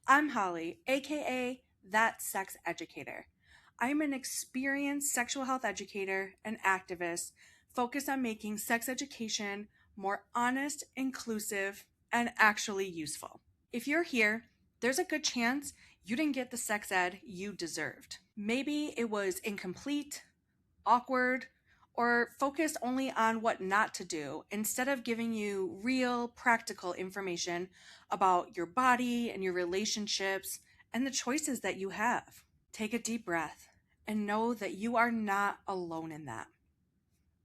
I'm Holly, aka That Sex Educator. I'm an experienced sexual health educator and activist focused on making sex education more honest, inclusive, and actually useful. If you're here, there's a good chance you didn't get the sex ed you deserved. Maybe it was incomplete, awkward, or focused only on what not to do instead of giving you real, practical information about your body and your relationships and the choices that you have. Take a deep breath and know that you are not alone in that.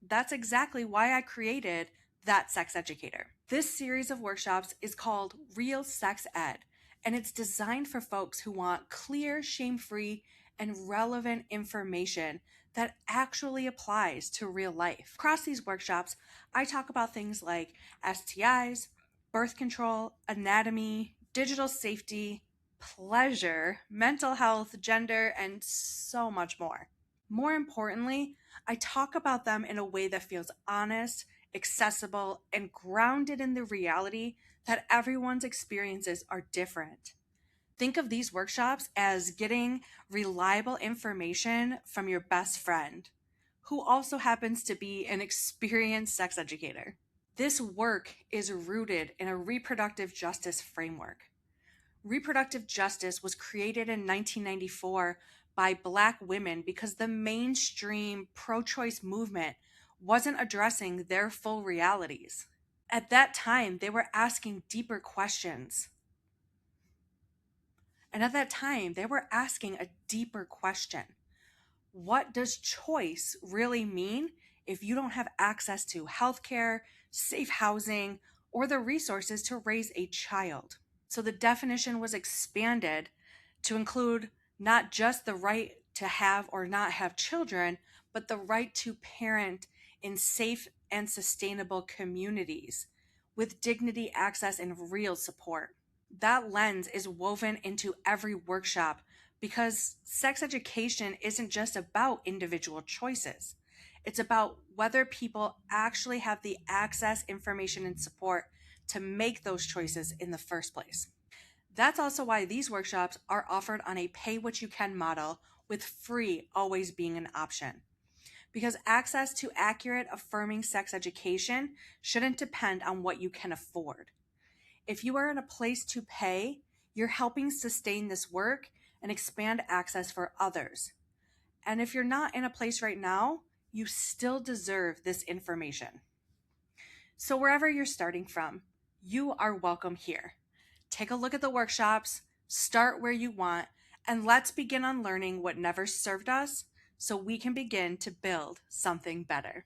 That's exactly why I created That Sex Educator. This series of workshops is called Real Sex Ed, and it's designed for folks who want clear, shame-free, and relevant information that actually applies to real life. Across these workshops, I talk about things like STIs, birth control, anatomy, digital safety, pleasure, mental health, gender, and so much more. More importantly, I talk about them in a way that feels honest, accessible, and grounded in the reality that everyone's experiences are different. Think of these workshops as getting reliable information from your best friend, who also happens to be an experienced sex educator. This work is rooted in a reproductive justice framework. Reproductive justice was created in 1994 by Black women because the mainstream pro-choice movement wasn't addressing their full realities. At that time, they were asking deeper questions. And at that time, they were asking a deeper question. What does choice really mean if you don't have access to healthcare, safe housing, or the resources to raise a child? So the definition was expanded to include not just the right to have or not have children, but the right to parent in safe and sustainable communities with dignity, access, and real support. That lens is woven into every workshop because sex education isn't just about individual choices. It's about whether people actually have the access, information, and support to make those choices in the first place. That's also why these workshops are offered on a pay-what-you-can model, with free always being an option. Because access to accurate, affirming sex education shouldn't depend on what you can afford. If you are in a place to pay, you're helping sustain this work and expand access for others. And if you're not in a place right now, you still deserve this information. So wherever you're starting from, you are welcome here. Take a look at the workshops, start where you want, and let's begin unlearning what never served us so we can begin to build something better.